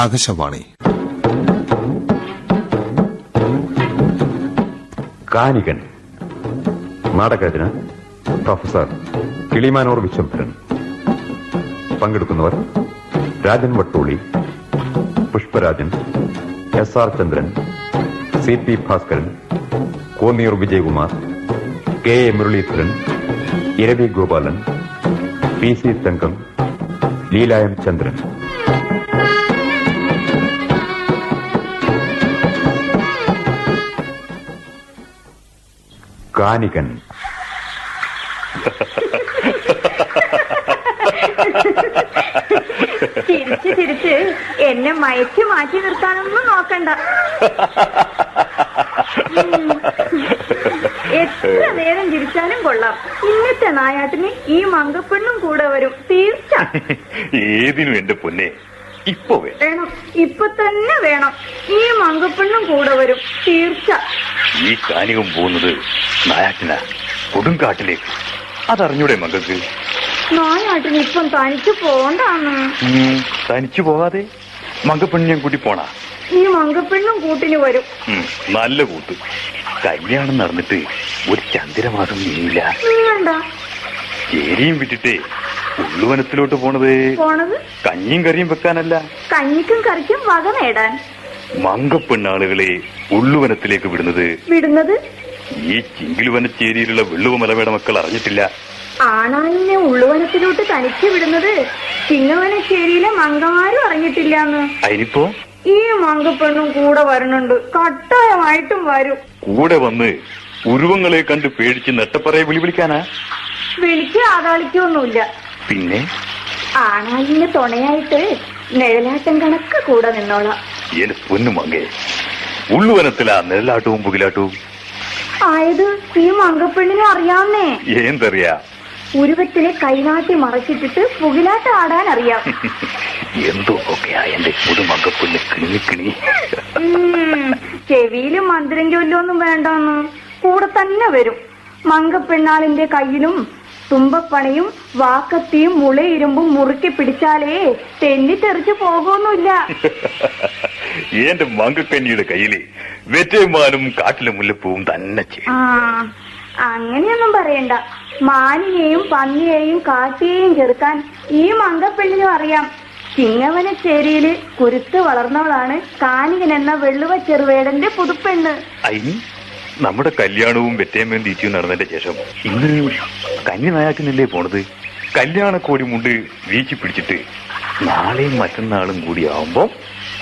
Akashvani. കാനികൻ നാടകരചന professor Kilimanoor Vishwambharan. പങ്കെടുക്കുന്നവർ Rajan Vattooli, Pushparajan, SR ചന്ദ്രൻ, CP Bhaskaran, Konniyoor Vijayakumar, KA Muraleedharan, Iravi Gopalan, PC തങ്കം, ലീലായം ചന്ദ്രൻ. കാനികൻ. ചിരിച്ച് ചിരിച്ച് എന്നെ മയച്ചു മാറ്റി നിർത്താനൊന്നും നോക്കണ്ട. എത്ര നേരം ചിരിച്ചാലും കൊള്ളാം. ഇന്നത്തെ നായാട്ടിന് ഈ മങ്കപ്പെണ്ണും കൂടെ വരും, തീർച്ച. ഏതിനും എന്റെ പൊന്നെ ഇപ്പൊ വേണം, ഇപ്പൊ തന്നെ വേണം. ഈ മങ്കപ്പെണ്ണും കൂടെ വരും, തീർച്ച. ഈ കാനികം പോകുന്നത് നായാട്ടിനാ, കൊടുങ്കാട്ടിലേക്ക്. അതറിഞ്ഞൂടെ മകൾക്ക്? നായാട്ടിന് ഇപ്പം തനിച്ചു പോണ്ടാന്ന്. തനിച്ചു പോകാതെ മങ്കപ്പെണ്ണിനെ കൂട്ടി പോണ? ഈ മങ്കപ്പെണ്ണും കൂട്ടിന് വരും. നല്ല കൂട്ട്. കല്യാണം നടന്നിട്ട് ഒരു ചന്ദ്രമാസം നീങ്ങില്ല. വേണ്ട. ചേരിയും വിട്ടിട്ടേ ഉള്ളുവനത്തിലോട്ട് പോണത് കഞ്ഞിയും കറിയും വെക്കാനല്ല, കഞ്ഞിക്കും കറിക്കും വക നേടാൻ. മങ്കപ്പെണ്ണാളുകളെ ഉള്ളുവനത്തിലേക്ക് വിടുന്നത് ഈ ചിങ്കിലുവനച്ചേരിയിലുള്ള വെള്ളുവ മലവേട മക്കൾ അറിഞ്ഞിട്ടില്ല. ആണാലിനെ ഉള്ളുവനത്തിലോട്ട് തനിച്ച് വിടുന്നത് ചിങ്ങവനശ്ശേരിയിലെ മങ്കമാരും അറിഞ്ഞിട്ടില്ലാന്ന്. അതിനിപ്പോ ഈ മങ്കപ്പെണ്ണും കൂടെ വരണുണ്ട്, കട്ടായമായിട്ടും വരും. കൂടെ വന്ന് ഉരുവങ്ങളെ കണ്ട് പേടിച്ച് നെട്ടപ്പറയെ വിളിക്കാനാ? വിളിച്ച് ആകാളിക്കൊന്നുമില്ല. പിന്നെ ആണാലിന് തുണയായിട്ട് നിഴലാട്ടം കണക്ക് കൂടെ നിന്നോളാം. എന്റെ പൊന്നു മങ്കേ, ഉള്ളുവനത്തിലാ നിഴലാട്ടവും പുകിലാട്ടവും ആയത് ഈ മങ്കപ്പെണ്ണിനെ അറിയാവുന്നേ. എന്തറിയാ? ഉരുവത്തിനെ കൈനാട്ടി മറച്ചിട്ടിട്ട് പുകിലാട്ടം ആടാൻ അറിയാം. എന്തോ ഒക്കെയാ എന്റെ പുതുമങ്കപ്പെണ്ണ് കിണിക്കിണി. ചെവിയിലും മന്ത്രം ചൊല്ലൊന്നും വേണ്ടെന്ന്, കൂടെ തന്നെ വരും. മങ്കപ്പെണ്ണാളിന്റെ കയ്യിലും തുമ്പപ്പണയും വാക്കത്തിയും മുളയിരുമ്പും മുറുക്കി പിടിച്ചാലേ തെന്നിത്തെറിച്ച് പോകുമൊന്നുമില്ല. എന്റെ മങ്കക്കന്നിയുടെ കയ്യില് വെറ്റേമാനും കാട്ടിലെ മുല്ലപ്പൂവും തന്നെ. അങ്ങനെയൊന്നും പറയണ്ട. മാനിനെയും പന്നിയെയും കാട്ടിയെയും ചെറുക്കാൻ ഈ മങ്കപ്പെണ്ണിനും അറിയാം. ചിങ്ങവനശ്ശേരിയില് കുരുത്ത് വളർന്നവളാണ് കാനികൻ എന്ന വെള്ളുവ ചെറുവേടന്റെ പുതുപ്പെണ്ണ്. നമ്മുടെ കല്യാണവും വെറ്റേമ്മയും തീറ്റിയും നടന്നതിന്റെ ശേഷം ഇന്ന് കന്നി നായാട്ടിനല്ലേ പോണത്? കല്യാണക്കോടി മുണ്ട് വീച്ചി പിടിച്ചിട്ട് നാളെയും മറ്റന്നാളും കൂടി ആവുമ്പോ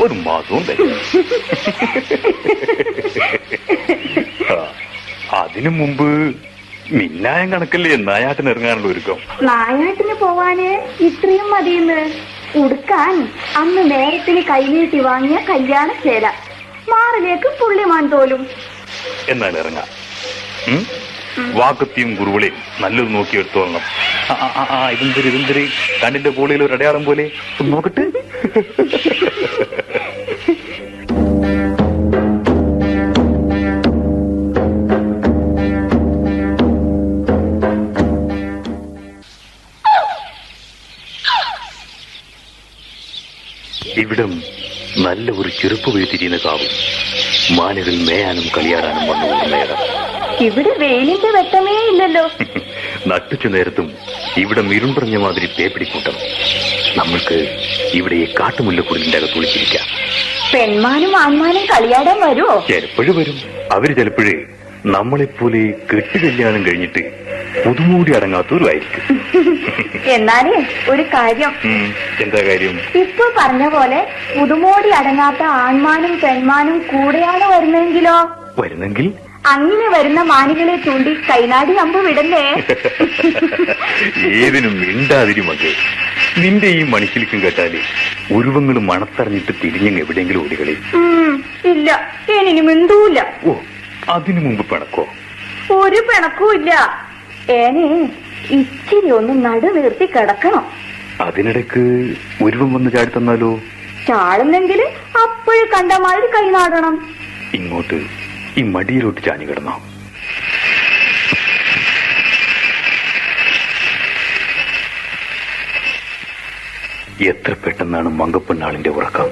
ഒരു മാസവും തരും. അതിനു മുമ്പ് മിന്നായം കണക്കല്ലേ നായാട്ടിന് ഇറങ്ങാനുള്ള ഒരുക്കം. നായാട്ടിന് പോവാന് ഇത്രയും മതിയെന്ന്. ഉടുക്കാൻ അന്ന് നേരത്തിന് കൈനീട്ടി വാങ്ങിയ കല്യാണ ചേല, മാറിലേക്ക് പുള്ളിമാൻ തോലും. എന്നാൽ ഇറങ്ങാം. വാക്കത്തിയും കുറുവളയും നല്ലത് നോക്കിയെടുത്തോളണം. ഇതെന്തൊരു കണ്ണിന്റെ പോളിയിൽ ഒരു അടയാളം പോലെ നോക്കട്ടെ. ഇവിടം നല്ല ഒരു ചെറുപ്പ് വീഴ്ത്തിരിയുന്ന കാവും മാനുകൾ മേയാനും കളിയാടാനും വന്നു നേരം. ഇവിടെ വെയിലിന്റെ വെട്ടമേ ഇല്ലല്ലോ. നട്ടുച്ച നേരത്തും ഇവിടെ ഇരുമ്പറഞ്ഞ മാതിരി പേപ്പിടിക്കൂട്ടം. നമ്മൾക്ക് ഇവിടെ ഈ കാട്ടുമുല്ലക്കുടലിന്റെ അകത്ത് ഒളിച്ചിരിക്കാം. പെൺമാനും ആൺമാനും കളിയാടാൻ വരുമോ? ചിലപ്പോഴും വരും. അവര് ചിലപ്പോഴേ നമ്മളെപ്പോലെ കെട്ടുകല്യാണം കഴിഞ്ഞിട്ട് പുതുമൂടി അടങ്ങാത്തവരും ആയിരിക്കും. എന്നാലേ ഒരു കാര്യം. എന്താ കാര്യം? ഇപ്പൊ പറഞ്ഞ പോലെ പുതുമോടി അടങ്ങാത്ത ആൺമാനും പെൺമാനും കൂടെയാണ് വരുന്നെങ്കിൽ അങ്ങനെ വരുന്ന മാനുകളെ ചൂണ്ടി കൈനാടി അമ്പ് വിടല്ലേ. ഏതിനും മിണ്ടാതിരുമകെ. നിന്റെ ഈ മണിക്കിലിക്കും കേട്ടാല് ഉരുവങ്ങൾ മണത്തറിഞ്ഞിട്ട് തിരിഞ്ഞെങ്കിൽ എവിടെയെങ്കിലും ഓടികളി. ഇല്ല, ഇനി മിണ്ടൂല. ഓ, അതിനു മുമ്പ് പിണക്കോ? ഒരു പിണക്കും ഇല്ല. ഏനെ ഇച്ചിരി ഒന്ന് നടുവീർത്തി കിടക്കണം. അതിനിടക്ക് ഉരുവം വന്ന് ചാടി തന്നാലോ? ചാടുന്നെങ്കിൽ അപ്പോഴും കണ്ട മാതിരി കൈനാടണം. ഇങ്ങോട്ട് ഈ മടിയിലോട്ട് ചാഞ്ഞു കിടന്നോ? എത്ര പെട്ടെന്നാണ് മങ്കപ്പെണ്ണാളിന്റെ ഉറക്കം.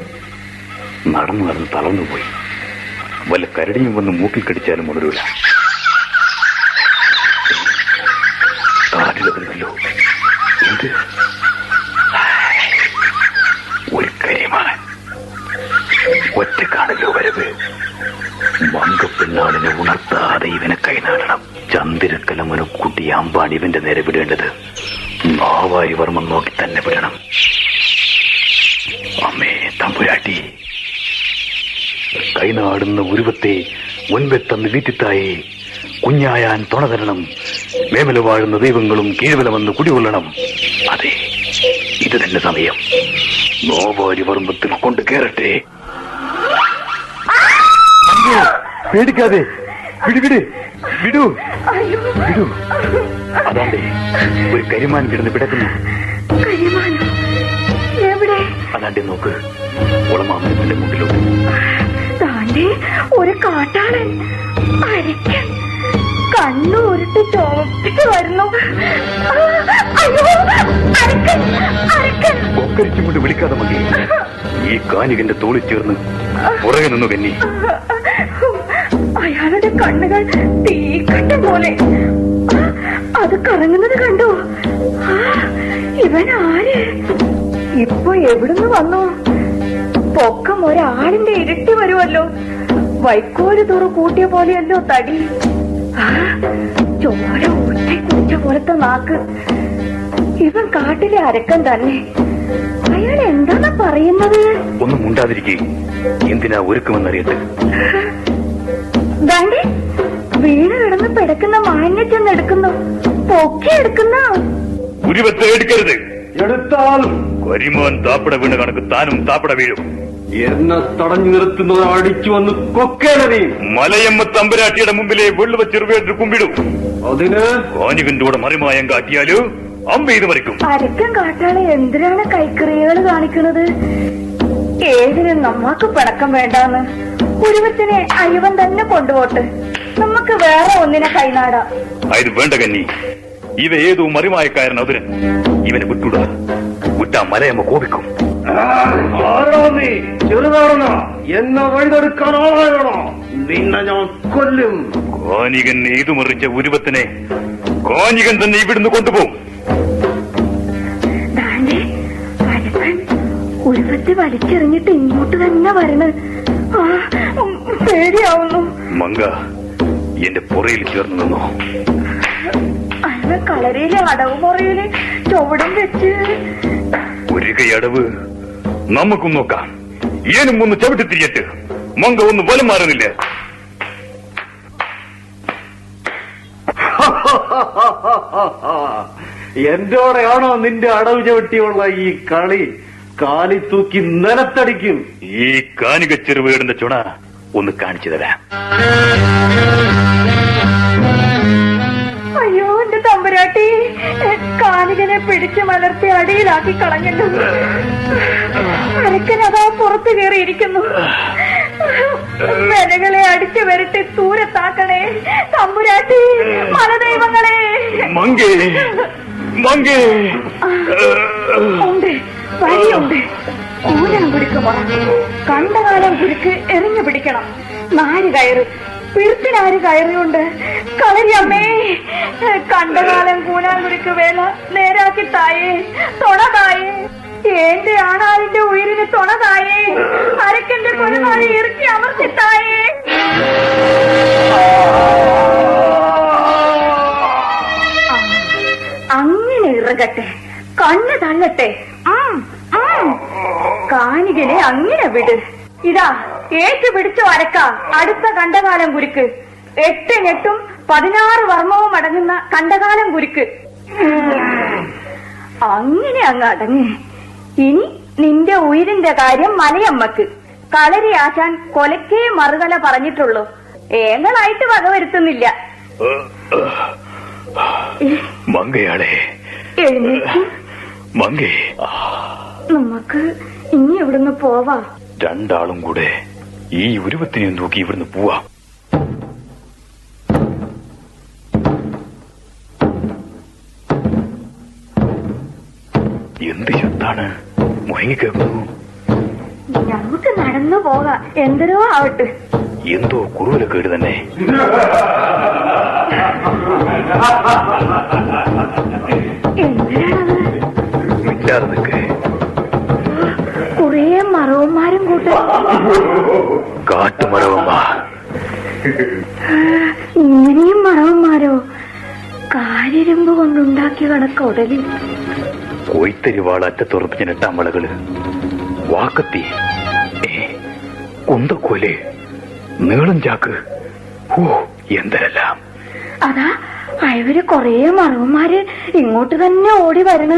നടന്നു നടന്ന് തളർന്നുപോയി. വല്ല കരടിയും വന്ന് മൂക്കിൽ കടിച്ചാലും ഉണരൂല. കാട്ടിലെത്തുന്നല്ലോ. എന്ത് ഒരു കരിമാൻ ഒറ്റക്കാണല്ലോ വരവ്. മങ്കപ്പെണ്ണാളിനെ ഉണർത്താതെ ഇവനെ കൈനാടണം. ചന്ദ്രക്കലമനു കുട്ടി അമ്പാണ് ഇവന്റെ നേരെ വിടേണ്ടത്. നാവാരി വർമ്മം നോക്കി തന്നെ വിടണം. അമ്മേ തമ്പുരാട്ടി, കൈനാടുന്ന ഉരുവത്തെ മുൻപെത്തന്ന് വീട്ടിത്തായെ കുഞ്ഞായാൻ തുണ തരണം. മേമല വാഴുന്ന ദൈവങ്ങളും കീഴ്വല വന്ന് കുടികൊള്ളണം. അതെ, ഇത് തന്നെ സമയം. നോവാരി വർമ്മത്തിൽ കൊണ്ട് കയറട്ടെ. പേടിക്കാതെ വിടു. അതാണ്ടേ ഒരു കരിമാൻ കിടന്ന് പിടക്കുന്നു. അതാണ്ടേ നോക്ക്, ഉളമാമനത്തിന്റെ മുന്നിലോട്ട്. താണ്ടേ ഒരു കാട്ടാളൻ അരക്കൻ കണ്ണൂരിട്ട് ചോപ്പിട്ട് വരുന്നു. കൊക്കരിച്ചും കൊണ്ട് വിളിക്കാതെ മതി. ഈ കാനികന്റെ തോളിൽ ചേർന്ന് പുറകെ നിന്നു കന്നി. അയാളുടെ കണ്ണുകൾ തീക്കട്ട പോലെ അത് കറങ്ങുന്നത് കണ്ടോ? ഇവൻ ആര്? ഇപ്പൊ എവിടുന്ന് വന്നു? പൊക്കം ഒരാളിന്റെ ഇരട്ടി വരുമല്ലോ. വൈക്കോല് തുറ കൂട്ടിയ പോലെയല്ലോ തടി. ചോര ഊറ്റി കുടിച്ച പോലത്തെ നാക്ക്. ഇവൻ കാട്ടിലെ അരക്കൻ തന്നെ. അയാൾ എന്താണ് പറയുന്നത്? ഒന്നും മുണ്ടാതിരിക്കേ. എന്തിനാ ഒരുക്കുമെന്നറിയട്ടെ. ദാണ്ടേ വീണ് കിടന്ന് പിടക്കുന്ന മാനിനെ ചെന്ന് എടുക്കുന്നു. പൊക്കിയെടുക്കുന്ന ഉരുവത്തെ എടുക്കരുത്. എടുത്താൽ കരിമാൻ താപ്പട വീണ് കണക്ക് താനും താപ്പട വീഴും. എന്നെ തടഞ്ഞു നിർത്തുന്നത് അടിച്ചു വന്ന് കൊക്കേനറി. മലയമ്മ തമ്പുരാട്ടിയുടെ മുമ്പിലെ വെള്ളുവ ചെറുവേറ്റ് കുമ്പിടും. അതിന് കാനികന്റെ കൂടെ മറിമായം കാട്ടിയാലോ അമ്പ ഇത് മറിക്കും. അരക്കൻ കാട്ടാളെ എന്തിനാണ് കൈക്കറികൾ കാണിക്കുന്നത്? ഏതിനും നമ്മക്ക് പടക്കം വേണ്ടാന്ന്. ഉരുവത്തിനെ അയ്യവൻ തന്നെ കൊണ്ടുപോട്ട്. നമുക്ക് വേറെ ഒന്നിനെ കൈനാടാം. ഇത് വേണ്ട കന്നി. ഇവ ഏതോ മറിമായക്കാരൻ അതിന്. ഇവനെ വിട്ടുടാ. വിട്ടാ മലയമ്മ കോപിക്കും. ആരാ നീ? ചെറുതാണെന്ന എന്നെ വഴിതെടുക്കാനാണോ? നിന്നെ ഞാൻ കൊല്ലും. കാനികൻ ഏതു മറിച്ച ഉരുവത്തിനെ കാനികൻ തന്നെ ഇവിടുന്ന് കൊണ്ടുപോകും. ഉരുവത്തെ വലിച്ചെറിഞ്ഞിട്ട് ഇങ്ങോട്ട് തന്നെ വരണ. പേടിയാവുന്നു. മങ്ക എന്റെ പുറയിൽ ചേർന്ന് നിന്നോ. അയാളെ കളരിയിലെ അടവ് മുറയില് ചുവടും വെച്ച് ഒരു കൈയടവ് നമുക്കും നോക്കാം. ഏനും ഒന്ന് ചവിട്ടി തിരിയട്ട്. മങ്ക ഒന്ന് വലം മാറുന്നില്ല. എന്റോടെയാണോ നിന്റെ അടവ് ചവിട്ടിയുള്ള ഈ കളി? കാലി തൂക്കി നിലത്തടിക്കും. ഈ കാനിക ചെറുവേടിന്റെ ചുണ ഒന്ന് കാണിച്ചു തരാം. അയ്യോ എന്റെ തമ്പുരാട്ടി, കാനികനെ പിടിച്ചു മലർത്തി അടിയിലാക്കി കളഞ്ഞല്ലോ. അരക്കനതാ പുറത്തു കയറിയിരിക്കുന്നു. വിലകളെ അടിച്ചു വരട്ടി ദൂരത്താക്കണേ തമ്പുരാട്ടി, മലദൈവങ്ങളെ. മങ്കേ മങ്കേ ഉണ്ട്, വഴിയുണ്ട്. കൂനം കുരുക്കുമോ? കണ്ടകാലം കുരുക്ക് എറിഞ്ഞു പിടിക്കണം. നാര് കയറ് പിഴുത്തിനാര് കയറിയുണ്ട്. കളരിയമ്മേ, കണ്ടകാലം കൂനാൻകുരുക്ക് വേല നേരാക്കി തായേ, തൊണ തായേ. എന്റെ ആണാവിന്റെ ഉയരിന് തൊണ തായേ. അരക്കന്റെ കൊലനാളി ഇറക്കി അമർത്തി തായേ. അങ്ങനെ ഇറങ്ങട്ടെ, കണ്ണ് തള്ളട്ടെ. കാനികനെ അങ്ങനെ വിട്. ഇതാ ഏറ്റു പിടിച്ചോ അരക്ക. അടുത്ത കണ്ടകാലം കുരുക്ക്. 8 ഞെട്ടും 16 വർമ്മവും അടങ്ങുന്ന കണ്ടകാലം കുരുക്ക്. അങ്ങനെ അങ്ങ് അടങ്ങ്. ഇനി നിന്റെ ഉയിരിന്റെ കാര്യം മലയമ്മക്ക്. കളരി ആശാൻ കൊലക്കേ മറുകല പറഞ്ഞിട്ടുള്ളൂ. ഏങ്ങളായിട്ട് വകവരുത്തുന്നില്ല. മങ്കയാളെ എഴുന്നേറ്റ് മങ്കേ. നമുക്ക് ഇനി ഇവിടുന്ന് പോവാ. രണ്ടാളും കൂടെ ഈ ഉരുവത്തിനെ നോക്കി ഇവിടുന്ന് പോവാ. എന്ത് ശബ്ദാണ്? മുഴങ്ങിക്കേൾക്കുന്നു. നമുക്ക് നടന്നു പോകാം, എന്തരോ ആവട്ടെ. എന്തോ കുറുവലക്കേട് തന്നെ. എന്തിനാണത്? മിണ്ടാതെ നിൽക്ക്. കുറേ മറവന്മാരും കൂട്ടും. കാട്ടുമറവമ്മ. ഇങ്ങനെയും മറവന്മാരോ? കാരിരുമ്പ് കൊണ്ടുണ്ടാക്കിയ കണക്ക് ഉടലിൽ കോയിത്തരിവാൾ അറ്റത്തുറപ്പിച്ച നെട്ടാമ്പളകള്, വാക്കത്തി, കുന്തക്കോല്, നീളം ചാക്ക്, എന്തരെല്ലാം. അതാ അവര് കൊറേ മറവന്മാര് ഇങ്ങോട്ട് തന്നെ ഓടി വരണ.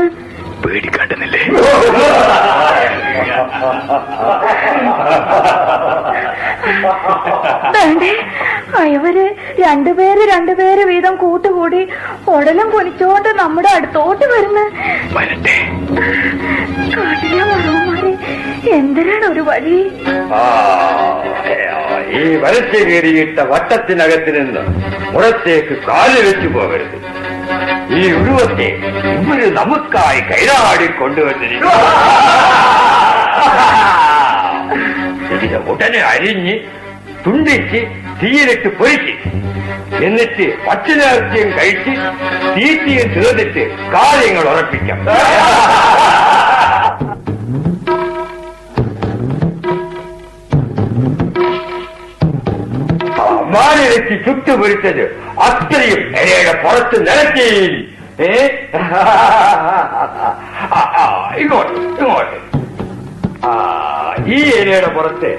പേടിക്കാണ്ടെന്നില്ലേ? വേണ്ടേ, അവര് രണ്ടുപേര് വീതം കൂട്ടുകൂടി ഉടലും പൊലിച്ചോണ്ട് നമ്മുടെ അടുത്തോട്ട് വരുന്നു. വരട്ടെ. കാട്ടിലെ മറവന്മാര് എന്തിനാണ് ഒരു വഴി? ഈ വരച്ച് കയറിയിട്ട വട്ടത്തിനകത്ത് നിന്ന് പുറത്തേക്ക് കാല് വെച്ചു പോകരുത്. ഈ ഉരുവത്തെ ഇവര് നമുക്കായി കൈരാടി കൊണ്ടുവന്നിരിക്കും. ഇതിനെ ഉടനെ അരിഞ്ഞ് തുണ്ടിച്ച് തീയിലിട്ട് പൊരിച്ച്, എന്നിട്ട് പച്ചനേർച്ചയും കഴിച്ച് തീറ്റിയും തീർന്നിട്ട് കാര്യങ്ങൾ ഉറപ്പിക്കാം. അമ്മാനിരച്ച് ചുട്ടുപൊരിച്ചത് അത്രയും ഇലയുടെ പുറത്ത് നിരത്തി. ഇങ്ങോട്ട് ഇങ്ങോട്ട്. ഈ ഇലയുടെ പുറത്ത്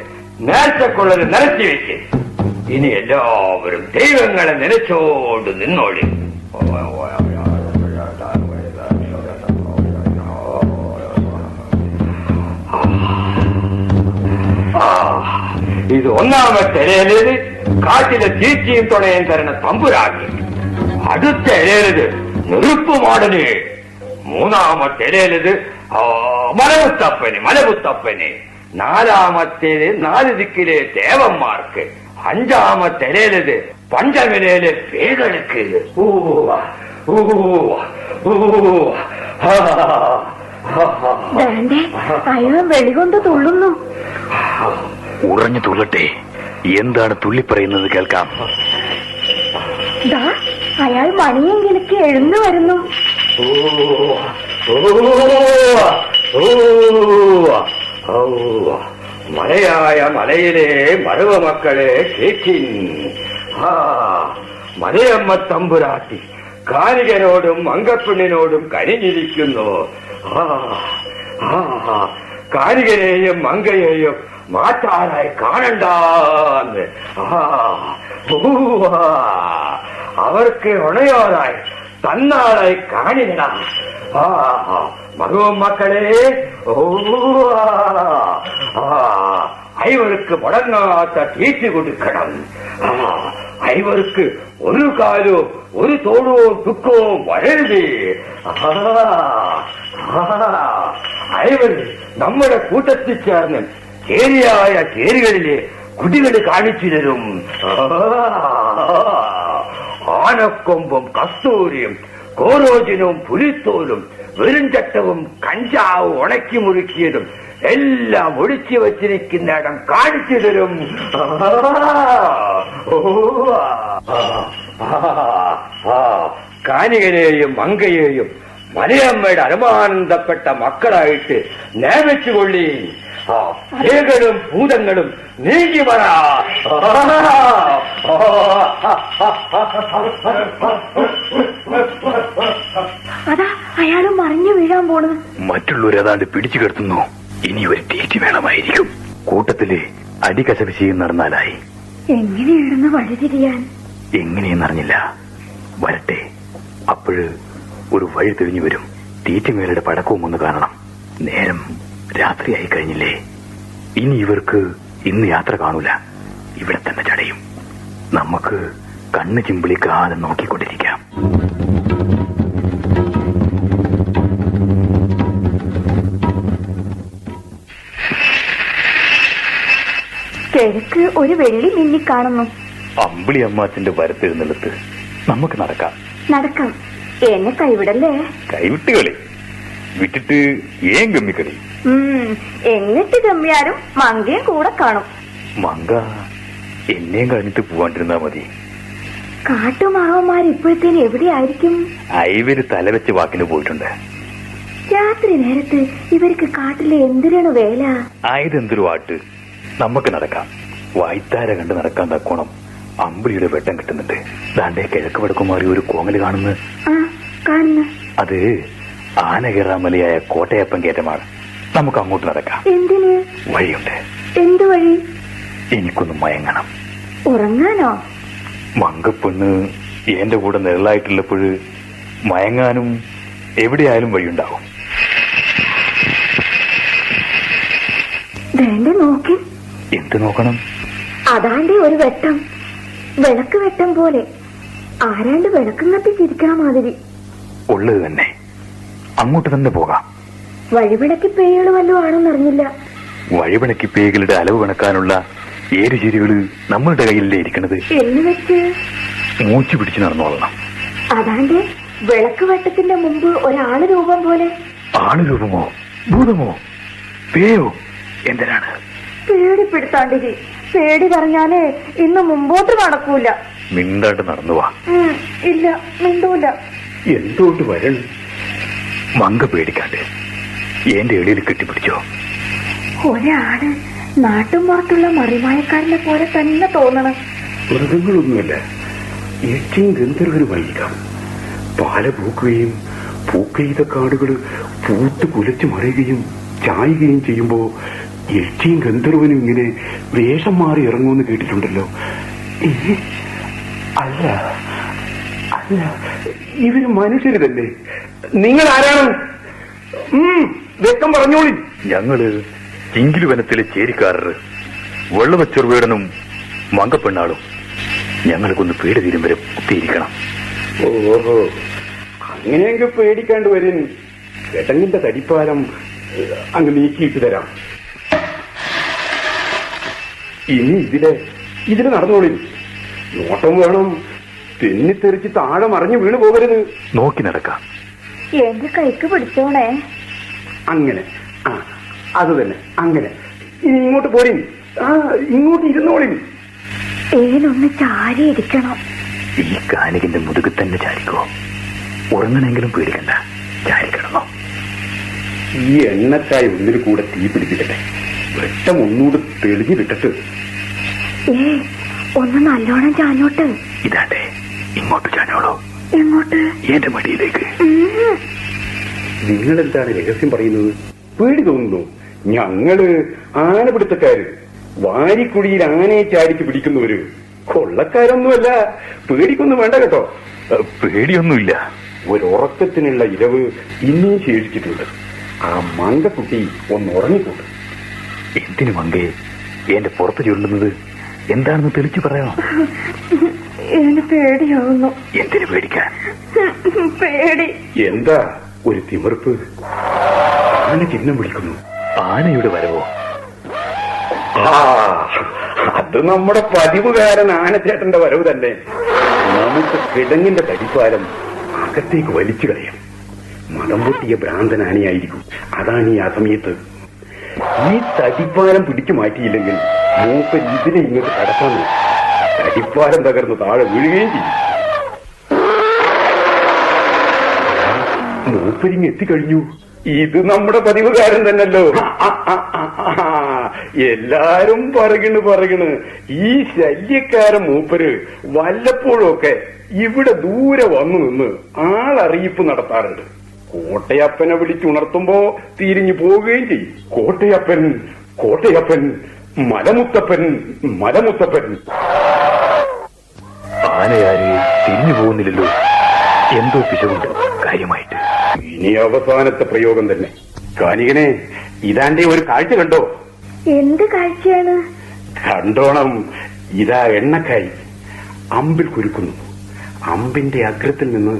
നേർച്ചക്കുള്ളത് നിരത്തി വെച്ച് ഇനി എല്ലാവരും ദൈവങ്ങളെ നനച്ചോണ്ട് നിന്നോളി. ഇത് ഒന്നാമത്തെ ഇലയിലേത് കാട്ടിലെ തീറ്റിയും തുണയും തരണ തമ്പുരാക്കി. അടുത്ത ഇലയിലത് നെറുപ്പ് മോഡല്. മൂന്നാമത്തെ ഇലയിലത് മലമുത്തപ്പന്. നാലാമത്തേത് 4 ദിക്കിലെ ദേവന്മാർക്ക്. അഞ്ചാമത്തെ ഇലയിലത് പഞ്ചമിലയിലെ പേകൾക്ക്. അയ്യോ, വെളികൊണ്ട് തുള്ളുന്നു. ഉറഞ്ഞു തുള്ളട്ടെ. എന്താണ് തുള്ളി പറയുന്നത് കേൾക്കാം. അയാൾ മണിയെങ്കിലേക്ക് എഴുന്നു വരുന്നു. മലയായ മലയിലെ മഴവ മക്കളെ കേക്കിൻ. മലയമ്മ തമ്പുരാട്ടി കാനികനോടും അങ്കപ്പെണ്ണിനോടും കനിഞ്ഞിരിക്കുന്നു. കാനികനെയും മങ്കയെയും മാറ്റാനായി കാണണ്ടാന്ന്. അവർക്ക് ഉണയോറായി തന്നാളായി കാണിട. മകവും മക്കളെ, ഐവർക്ക് മുടങ്ങാത്ത തീറ്റി കൊടുക്കണം. ഐവർക്ക് ഒരു കാലോ ഒരു തോടോ ദുഃഖവും വരരുത്. ഐവർ നമ്മുടെ കൂട്ടത്തിൽ ചേർന്ന് ചേരിയായ ചേരികളിലെ കുടികൾ കാണിച്ചു തരും. ആനക്കൊമ്പും കസ്തൂരിയും കോരോജിനും പുലിത്തോലും വെറുംചട്ടവും കഞ്ചാവും ഉണക്കി മുറുക്കിയതും എല്ലാം ഒഴിച്ചു വച്ചിരിക്കുന്നിടം കാണിച്ചു തരും. കാനികനെയും മങ്കയെയും മലയമ്മയുടെ അനുമാനന്ദപ്പെട്ട മക്കളായിട്ട് നിയമിച്ചുകൊള്ളി. ഏകളും ഭൂതങ്ങളും നീങ്ങി വര. അതാ അയാളും മറിഞ്ഞു വീഴാൻ പോണ്. മറ്റുള്ളവരേതാണ്ട് പിടിച്ചു കിടത്തുന്നു. ഇനി ഒരു തീറ്റി വേണമായിരിക്കും. കൂട്ടത്തില് അടികശപിശയും നടന്നാലായി. എങ്ങനെയാണെന്ന് വഴിതിരിയാൻ എങ്ങനെയെന്നറിഞ്ഞില്ല. വരട്ടെ. അപ്പോഴ് ഒരു വഴി തെളിഞ്ഞു വരും. തീറ്റിമേലയുടെ പടക്കവും ഒന്ന് കാണണം. നേരം രാത്രിയായി കഴിഞ്ഞില്ലേ. ഇനി ഇവർക്ക് ഇന്ന് യാത്ര കാണൂല. ഇവിടെ തന്നെ ചടയും. നമുക്ക് കണ്ണ് ചിമ്പിളിക്കാതെ നോക്കിക്കൊണ്ടിരിക്കാം. കിഴക്ക് ഒരു വെള്ളി മിന്നിക്കാണുന്നു. അമ്പിളി അമ്മാച്ചന്റെ വരത്തെഴുന്നള്ളത്ത് നമുക്ക് നടക്കാം. നടക്കാം. എന്നെ കൈവിടല്ലേ. കൈവിട്ടുകളി. വിട്ടിട്ട് ഏൻ ഗമ്മിക്കളി. എന്നിട്ട് ഗമ്മിയാരും മങ്കയും കൂടെ കാണും. മങ്ക എന്നെയും കഴിഞ്ഞിട്ട് പോവാണ്ടിരുന്നാ മതി. കാട്ടുമാവന്മാർ ഇപ്പോഴത്തേന് എവിടെയായിരിക്കും? ഇവര് തലവെച്ച് വാക്കിന് പോയിട്ടുണ്ട്. രാത്രി നേരത്ത് ഇവർക്ക് കാട്ടിലെ എന്തിനാണ് വേല? ആയതെന്തൊരു വാട്ട്. നമുക്ക് നടക്കാം. വായ്ത്താര കണ്ട് നടക്കാൻ തക്കോണം അമ്പിളിയുടെ വെട്ടം കിട്ടുന്നുണ്ട്. ദാണ്ടേ കിഴക്ക് വടക്കുമാറി ഒരു കോങ്ങല് കാണുന്നു. അത് ആന കയറാമലയായ കോട്ടയപ്പൻ കയറ്റമാണ്. നമുക്ക് അങ്ങോട്ട് നടക്കാം. എന്തിന്? വഴിയുണ്ട്. എന്ത് വഴി? എനിക്കൊന്ന് മയങ്ങണം. ഉറങ്ങാനോ? മങ്കപ്പെണ്ണ് എന്റെ കൂടെ നിഴലായിട്ടുള്ളപ്പോഴ് മയങ്ങാനും എവിടെയായാലും വഴിയുണ്ടാവും. വേണ്ട നോക്കി. എന്ത് നോക്കണം? അതാണ്ട് ഒരു വെട്ടം, വിളക്ക് വെട്ടം പോലെ. ആരാണ്ട് വിളക്കും കത്തിച്ചിരിക്കണ മാതിരി. ഉള്ളത് തന്നെ. അങ്ങോട്ട് തന്നെ പോകാം. വഴിവിളക്കി പേയ്കൾ വല്ലതും ആണെന്നറിഞ്ഞില്ല. വഴിവിളക്കി പേയ്കളുടെ അലവ് കണക്കാനുള്ള ഏരുചിരികള് നമ്മളുടെ കയ്യിലല്ലേ ഇരിക്കണത്. എന്ന് വെച്ച് മൂച്ചു പിടിച്ച് നടന്നോളണം. അതാണ്ട് വിളക്ക് വെട്ടത്തിന്റെ മുമ്പ് ഒരാള് രൂപം പോലെ. ആള് രൂപമോ? ഭൂതമോ? പേയോ? എന്തിനാണ്? പേടിപ്പെടുത്താണ്ടിരി. പേടി പറഞ്ഞാലേ ഇന്ന് മുമ്പോട്ട് നടക്കൂല. മിണ്ടാണ്ട് നടന്നുവാ. ഇല്ല, മിണ്ടൂല. എന്തോട്ട് വരണം? മങ്ക പേടിക്കാണ്ട് എന്റെ എളിയിൽ കെട്ടിപ്പിടിച്ചോ. ഒരാള് നാട്ടും പുറത്തുള്ള മറിമായക്കാരനെ പോലെ തന്നെ തോന്നണം. മൃഗങ്ങളൊന്നുമല്ല, ഏറ്റവും ഗന്ധർവരുമായിരിക്കാം. പാല പൂക്കുകയും പൂക്കെയ്ത കാടുകള് പൂത്ത് കുലച്ചു മറിയുകയും ചായുകയും ചെയ്യുമ്പോ ഏറ്റവും ഗന്ധർവനും ഇങ്ങനെ വേഷം മാറി ഇറങ്ങുമെന്ന് കേട്ടിട്ടുണ്ടല്ലോ. അല്ല അല്ല, ഇവര് മനുഷ്യര് തന്നെ. നിങ്ങൾ ആരാണ്? വ്യക്തം പറഞ്ഞോളി. ഞങ്ങള് ചിങ്കിലു വനത്തിലെ ചേരിക്കാരർ വെള്ളവച്ചെറുവേടനും മങ്കപ്പെണ്ണാളും. ഞങ്ങൾക്കൊന്ന് പേടി തീരും വരെ കുത്തിയിരിക്കണം. ഓഹോ, അങ്ങനെയെങ്കിൽ പേടിക്കാണ്ട് വരും. കിടങ്ങിന്റെ തടിപ്പാരം അങ്ങ് നീക്കിയിട്ട് തരാം. ഇനി ഇതിലെ നടന്നോളി. നോട്ടം വേണം. തെന്നിത്തെറിച്ച് താഴെ മറിഞ്ഞു വീണ് പോകരുത്. നോക്കി നടക്കാം. എന്റെ കൈക്ക് പിടിച്ചോണേ. അങ്ങനെ, അത് തന്നെ, അങ്ങനെ. ഇനി ഇങ്ങോട്ട് പോരി. ഇങ്ങോട്ട് ഇരുന്നോളി. ഏനൊന്ന് ചാരി ഇരിക്കണം. ഈ കാനികന്റെ മുതുകിൽ തന്നെ ചാരിക്കോ. ഉറങ്ങണെങ്കിലും പേടിക്കണ്ട, ചാരിക്കിടന്നോ. ഈ എണ്ണക്കായ ഒന്നിൽ കൂടെ തീ പിടിപ്പിക്കട്ടെ. വെട്ടം ഒന്നുകൂടെ തെളിഞ്ഞു വിട്ടിട്ട്. ഒന്ന് നല്ലോണം ചാഞ്ഞോട്ട്. ഇതാട്ടെ, ഇങ്ങോട്ട് ചാഞ്ഞോളൂ. എങ്ങോട്ട്? എന്റെ മടിയിലേക്ക്. നിങ്ങളെന്താണ് രഹസ്യം പറയുന്നത്? പേടി തോന്നുന്നു. ഞങ്ങള് ആനപിടുത്തക്കാര്, വാരിക്കുഴിയിൽ ആനയെ ചാടിക്ക് പിടിക്കുന്നവര്. കൊള്ളക്കാരൊന്നുമല്ല. പേടിക്കൊന്നും വേണ്ട കേട്ടോ. പേടിയൊന്നുമില്ല. ഒരുറക്കത്തിനുള്ള ഇരവ് ഇനിയും ശേഷിച്ചിട്ടുണ്ട്. ആ മങ്കക്കുട്ടി ഒന്ന് ഉറങ്ങിക്കൂട്ട്. എന്തിനു മങ്കേ എന്റെ പുറത്ത് ചുരുണ്ടുന്നത്? എന്താണെന്ന് തെളിച്ചു പറയാമോ? എന്നെ പേടിയാവുന്നു. എന്തിനു പേടിക്കാൻ? പേടി. എന്താ ഒരു തിമിർപ്പ്? ആന ചിഹ്നം വിളിക്കുന്നു. ആനയുടെ വരവോ? അത് നമ്മുടെ പതിവുകാരൻ ആനച്ചേട്ടന്റെ വരവ് തന്നെ. നമുക്ക് കിടങ്ങിന്റെ തടിപ്പാലം അകത്തേക്ക് വലിച്ചു കളയാം. മതം പൊട്ടിയ ഭ്രാന്തൻ ആനയായിരിക്കും. അതാണ് ഈ ആ സമയത്ത്. ഈ തടിപ്പാലം പിടിച്ചു മാറ്റിയില്ലെങ്കിൽ മൂപ്പൻ ഇതിനെ ഇങ്ങോട്ട് കടക്കാൻ നോക്കും. തടിപ്പാലം തകർന്ന് താഴെ വീഴുകയും ചെയ്യും. മൂപ്പരിങ് എത്തിക്കഴിഞ്ഞു. ഇത് നമ്മുടെ പതിവുകാരൻ തന്നല്ലോ. എല്ലാരും പറയണ് ഈ ശല്യക്കാരൻ മൂപ്പര് വല്ലപ്പോഴും ഒക്കെ ഇവിടെ ദൂരെ വന്നു നിന്ന് ആളറിയിപ്പ് നടത്താറുണ്ട്. കോട്ടയപ്പനെ വിളിച്ചുണർത്തുമ്പോ തിരിഞ്ഞു പോവുകയും ചെയ്യും. കോട്ടയപ്പൻ മലമുത്തപ്പൻ. ആനയാര് തിരിഞ്ഞു പോകുന്നില്ലല്ലോ. എന്തോ പിശകുണ്ട് കാര്യമായിട്ട്. ഇനി അവസാനത്തെ പ്രയോഗം തന്നെ. കാനികനെ, ഇതാന്റെ ഒരു കാഴ്ച കണ്ടോ? എന്ത് കാഴ്ചയാണ്? കണ്ടോണം. ഇതാ എണ്ണക്കായി അമ്പിൽ കുരുക്കുന്നു. അമ്പിന്റെ അഗ്രത്തിൽ നിന്ന്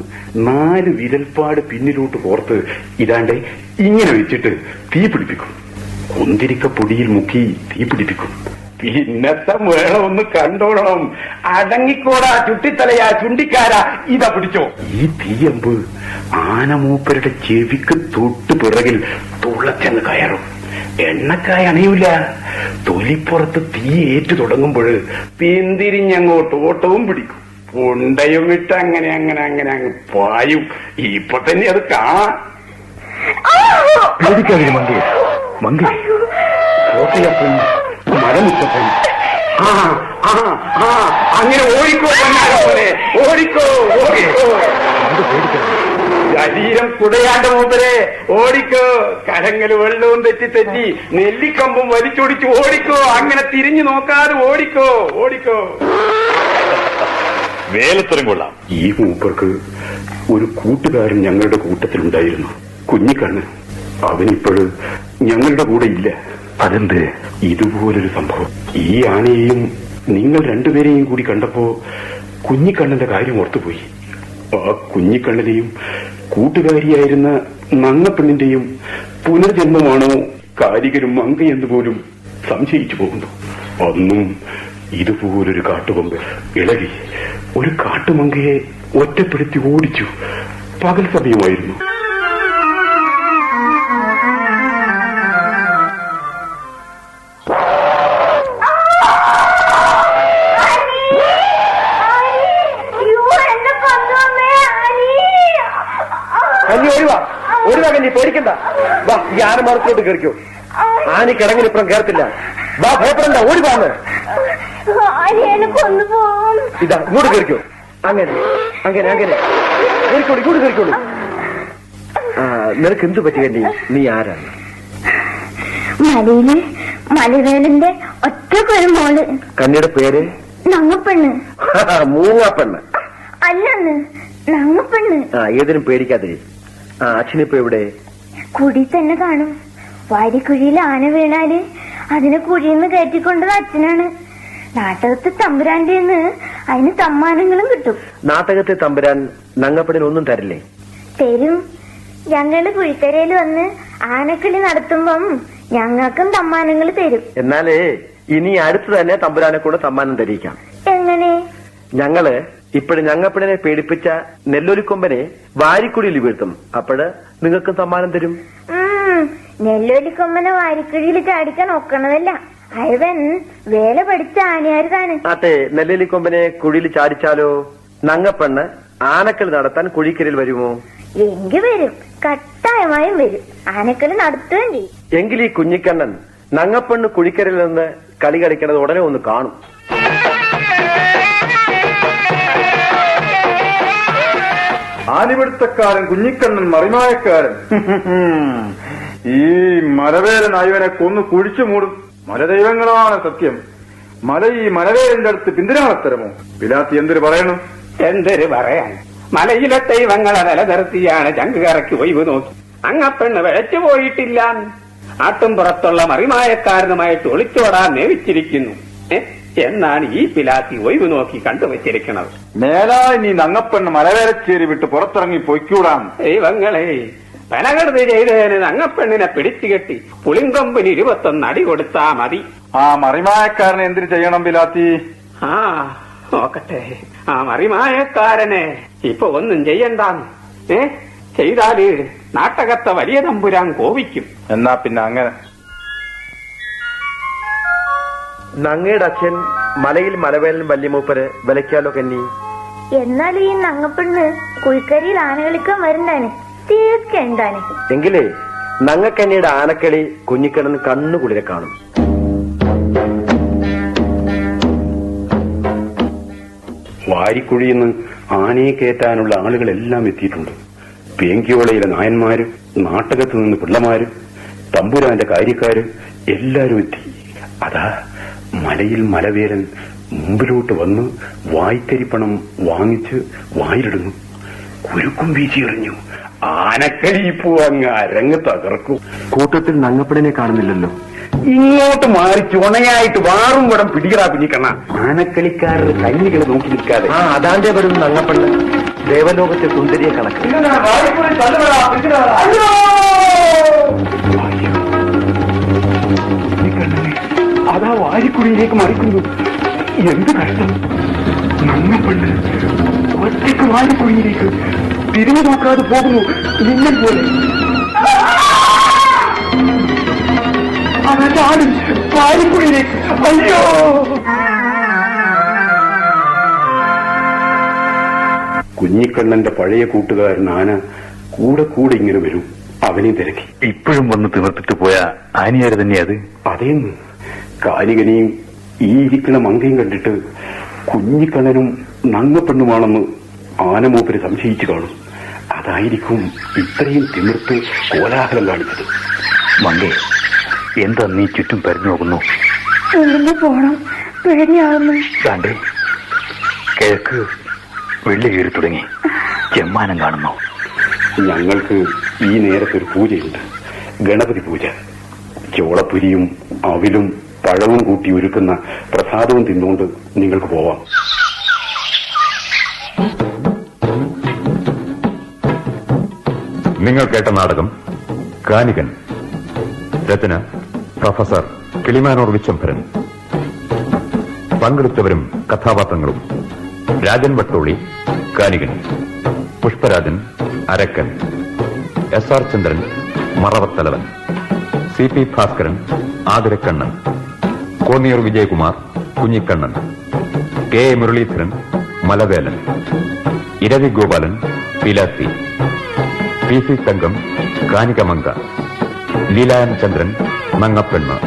4 വിരൽപ്പാട് പിന്നിലോട്ട് കോർത്ത് ഇതാണ്ടെ ഇങ്ങനെ വെച്ചിട്ട് തീ പിടിപ്പിക്കും. കുന്തിരിക്ക പൊടിയിൽ മുക്കി തീ പിടിപ്പിക്കും. പിന്നത്തെ വേണം ഒന്ന് കണ്ടോളണം. അടങ്ങിക്കോടാ ചുട്ടിത്തലയാ ചുണ്ടിക്കാരാ. ഇതാ പിടിച്ചോ. ഈ തീയമ്പ് ആനമൂപ്പരുടെ ചെവിക്ക് തൊട്ടു പിറകിൽ തുളച്ചെന്ന് കയറും. എണ്ണക്കായ അണയൂല. തൊലിപ്പുറത്ത് തീ ഏറ്റു തുടങ്ങുമ്പോൾ പിന്തിരിഞ്ഞങ്ങോട്ട് ഓട്ടവും പിടിക്കും. ഉണ്ടയും ഇട്ട് അങ്ങനെ അങ്ങനെ അങ്ങനെ അങ്ങ് പായും. ഇപ്പൊ തന്നെ അത് കാണാം. പേടിക്കാതെ മങ്കി മങ്കി കോട്ടയപ്പൻ മരമുത്തപ്പൻ. അങ്ങനെ ഓടിക്കോ പോലെ ഓടിക്കോ ഓടിക്കോ. ശരീരം കുടയാണ്ട മൂപ്പരെ ഓടിക്കോ. കരങ്ങല് വെള്ളവും തെറ്റി തെറ്റി നെല്ലിക്കമ്പും വലിച്ചൊടിച്ച് ഓടിക്കോ. അങ്ങനെ തിരിഞ്ഞു നോക്കാതെ ഓടിക്കോ ഓടിക്കോ. വേലത്തരം കൊള്ളാം. ഈ മൂപ്പർക്ക് ഒരു കൂട്ടുകാരൻ ഞങ്ങളുടെ കൂട്ടത്തിലുണ്ടായിരുന്നു, കുഞ്ഞിക്കണ്ണൻ. അവനിപ്പോഴും ഞങ്ങളുടെ കൂടെ ഇല്ല. അതെന്ത്? ഇതുപോലൊരു സംഭവം. ഈ ആനയെയും നിങ്ങൾ രണ്ടുപേരെയും കൂടി കണ്ടപ്പോ കുഞ്ഞിക്കണ്ണന്റെ കാര്യം ഓർത്തുപോയി. ആ കുഞ്ഞിക്കണ്ണനെയും കൂട്ടുകാരിയായിരുന്ന നങ്ങപ്പെണ്ണിന്റെയും പുനർജന്മമാണോ കാരികരും മങ്കയെന്ന് പോലും സംശയിച്ചു പോകുന്നു. അന്നും ഇതുപോലൊരു കാട്ടുകൊമ്പ് ഇളകി ഒരു കാട്ടുമങ്കയെ ഒറ്റപ്പെടുത്തി ഓടിച്ചു. പകൽ സമയമായിരുന്നു. ഒരു വക നീ പേടിക്കണ്ട. വാ, ഈ ആന മറത്തോട്ട് കയറിക്കോ. ആന കിടങ്ങിനിപ്പുറം കയറത്തില്ല. വാ, ഭയപ്പെടണ്ട, ഓടി വാന്ന്. ഇതാ ഇങ്ങോട്ട് കയറിക്കോ. അങ്ങനെ അങ്ങനെ അങ്ങനെ കയറിക്കോളൂ, ഇങ്ങോട്ട് കയറിക്കോളൂ. നിനക്ക് എന്ത് പറ്റി കണ്ടി? നീ ആരാണ്? മലയില് മലവേലിന്റെ ഒറ്റക്കൊരു മോള്. കന്നിയുടെ പേര്? നങ്ങപ്പെണ്ണ്. മൂങ്ങാപ്പെണ്ണ് അല്ലെന്ന്, നങ്ങപ്പെണ്ണ്. ഏതിനും പേടിക്കാതെ. അച്ഛനിപ്പോ എവിടെ? കുടി തന്നെ കാണും. വാരിക്കുഴിയിൽ ആന വീണാല് അതിനെ കുഴിന്ന് കയറ്റിക്കൊണ്ടത് അച്ഛനാണ്. നാട്ടകത്ത് തമ്പുരാന്റെ അതിന് സമ്മാനങ്ങളും കിട്ടും. നാട്ടകത്തെ തമ്പുരാൻ നങ്ങപ്പെണ്ണിന് ഒന്നും തരില്ലേ? തരും. ഞങ്ങള് കുഴിക്കരയിൽ വന്ന് ആനക്കളി നടത്തുമ്പം ഞങ്ങൾക്കും സമ്മാനങ്ങൾ തരും. എന്നാലേ ഇനി അടുത്ത് തന്നെ തമ്പുരാനെ കൊണ്ട് സമ്മാനം തരിക്കാം. എങ്ങനെ? ഞങ്ങള് ഇപ്പോഴും ഞങ്ങപ്പെണ്ണിനെ പേടിപ്പിച്ച നെല്ലൊലിക്കൊമ്പനെ വാരിക്കുഴിയിൽ വീഴ്ത്തും. അപ്പോഴ് നിങ്ങൾക്ക് സമ്മാനം തരും. നെല്ലൊലിക്കൊമ്പനെ വാരിക്കുഴിയിൽ ചാടിക്കാൻ നോക്കണതല്ല, അയവൻ വേല പഠിച്ച ആനയാര് താന്. ആട്ടെ, നെല്ലൊലിക്കൊമ്പനെ കുഴിയിൽ ചാടിച്ചാലോ നങ്ങപ്പെണ്ണ് ആനക്കളി നടത്താൻ കുഴിക്കരയിൽ വരുമോ? എങ്കിൽ വരും, കട്ടായമായും വരും. ആനക്കളി നടത്തുകയും ചെയ്യും. എങ്കിൽ ഈ കുഞ്ഞിക്കണ്ണൻ നങ്ങപ്പെണ്ണ് കുഴിക്കരയിൽ നിന്ന് കളി കളിക്കണത് ഉടനെ ഒന്ന് കാണും. ആനിപിടുത്തക്കാരൻ കുഞ്ഞിക്കണ്ണൻ മറിമായക്കാരൻ. ഈ മലവേരൻ അയവനെ കൊന്നു കുഴിച്ചു മൂടും. മലദൈവങ്ങളാണ് സത്യം. മല ഈ മലവേരന്റെ അടുത്ത് പിന്തിരാണത്തരമോ? പിലാത്തി എന്തൊരു പറയണം? എന്തൊരു പറയാൻ. മലയിലെ ദൈവങ്ങളെ നിലനിർത്തിയാണ് ചങ്കുകറക്കി ഒഴിവ് നോക്കി. അങ്ങപ്പെണ്ണ് വിഴച്ചു പോയിട്ടില്ല. ആട്ടും പുറത്തുള്ള മറിമായക്കാരനുമായിട്ട് ഒളിച്ചോടാൻ നേവിച്ചിരിക്കുന്നു എന്നാണ് ഈ പിലാത്തി ഒഴിവ് നോക്കി കണ്ടുവച്ചിരിക്കുന്നത്. മേലായി നീ നങ്ങപ്പെണ്ണ് മലവേരച്ചേരി വിട്ട് പുറത്തിറങ്ങി പൊയ്ക്കൂടാം. ദൈവങ്ങളെ, പനകൃതി ചെയ്തതിന് നങ്ങപ്പെണ്ണിനെ പിടിച്ചുകെട്ടി പുളിങ്കൊമ്പിന് 21 അടി കൊടുത്താ മതി. ആ മറിമായക്കാരനെ എന്തിനു ചെയ്യണം പിലാത്തി? നോക്കട്ടെ. ആ മറിമായക്കാരനെ ഇപ്പൊ ഒന്നും ചെയ്യണ്ടാന്ന്. ചെയ്താല് നാട്ടകത്തെ വലിയ തമ്പുരാൻ കോപിക്കും. എന്നാ പിന്നെ അങ്ങനെ. നങ്ങയുടെ അച്ഛൻ മലയിൽ മലവേലൻ വല്യമൂപ്പര് വിലക്കാലോ കന്നി? എന്നാൽ ഈ നങ്ങപ്പെണ്ണ് കുഴിക്കരിയിൽ ആന കളിക്കാൻ വരണ്ടാന്, തീർക്കേണ്ടാന്. എങ്കിലേ നങ്ങക്കന്നിയുടെ ആനക്കളി കുഞ്ഞിക്കണ്ണൻ കണ്ണുകുളിരെ കാണും. വാരിക്കുഴിയിൽ നിന്ന് ആനയെ കയറ്റാനുള്ള ആളുകളെല്ലാം എത്തിയിട്ടുണ്ട്. പേങ്കിയോളയിലെ നായന്മാരും നാട്ടകത്ത് നിന്ന് പിള്ളമാരും തമ്പുരാന്റെ കാര്യക്കാര് എല്ലാരും എത്തി. അതാ മലയിൽ മലവേരൻ മുമ്പിലോട്ട് വന്ന് വായ്ക്കരിപ്പണം വാങ്ങിച്ച് വായിലിടുന്നു. കുരുക്കും വീശി എറിഞ്ഞു. ആനക്കളി ഇപ്പോ അങ്ങ് അരങ്ങ് തകർക്കും. കൂട്ടത്തിൽ നങ്ങപ്പടിനെ കാണുന്നില്ലല്ലോ. ഇങ്ങോട്ട് മാറി ചുണയായിട്ട് വാറും വടം പിടികടാ കുഞ്ഞിക്കണ്ണ. ആനക്കളിക്കാരുടെ കഞ്ഞികളെ നോക്കി നിൽക്കാതെ. അതാന്റെ വരുന്ന നങ്ങപ്പണ്ണ് ദേവലോകത്തെ സുന്ദരിയെ കണക്ക്. അതാ വാരി വാരിക്കുഴിയിലേക്ക് മറിക്കുന്നു. എന്ത് കഷ്ടം! നമ്മ പെണ്ണ് ഒറ്റയ്ക്ക് വാരിക്കുഴിയിലേക്ക് തിരിഞ്ഞു നോക്കാതെ പോകുന്നു. നിങ്ങൾ പോലെ അവരാണ് വാരിക്കുഴിയിലേക്ക്. അയ്യോ! കുഞ്ഞിക്കണ്ണന്റെ പഴയ കൂട്ടുകാരൻ ആന കൂടെ കൂടെ ഇങ്ങനെ വരും. അവനെ തിരക്കി. ഇപ്പോഴും വന്ന് തിമിർത്തിട്ട് പോയ ആനിയാര് തന്നെയാ അത്? അതേന്ന് കാലികനെയും ഈ ഇരിക്കണ മങ്കയും കണ്ടിട്ട് കുഞ്ഞിക്കണ്ണനും നങ്ങപ്പെണ്ണുമാണെന്ന് ആനമൂപ്പര് സംശയിച്ചു കാണും. അതായിരിക്കും ഇത്രയും തിമിർത്ത് കോലാഹലം കാണിച്ചത്. മങ്കേ, എന്താ നീ ചുറ്റും പരഞ്ഞു നോക്കുന്നു? പോണം, പേടിയാവുന്നു. ദാണ്ടേ കിഴക്ക് വെള്ളി കയറി തുടങ്ങി. ചെമ്മാനം കാണുന്നു. ഞങ്ങൾക്ക് ഈ നേരത്തൊരു പൂജയുണ്ട്, ഗണപതി പൂജ. ചോളപ്പുരിയും അവിലും പഴവും കൂട്ടി ഒരുക്കുന്ന പ്രസാദവും തിന്നുകൊണ്ട് നിങ്ങൾക്ക് പോവാം. നിങ്ങൾ കേട്ട നാടകം കാനികൻ. രചന പ്രൊഫസർ കിളിമാനൂർ വിശ്വംഭരൻ. പങ്കെടുത്തവരും കഥാപാത്രങ്ങളും: രാജൻ വട്ടോളി കാനികൻ, പുഷ്പരാജൻ അരക്കൻ, SR ചന്ദ്രൻ മറവത്തലവൻ, CP Bhaskaran ആതിരക്കണ്ണൻ, Konniyoor Vijayakumar Kunhikannan, KA Muraleedharan മലവേലൻ, Iravi Gopalan പിലാത്തി, PC തങ്കം കാനികമങ്ക, ലീലായൻ ചന്ദ്രൻ നങ്ങപ്പെണ്ണ്.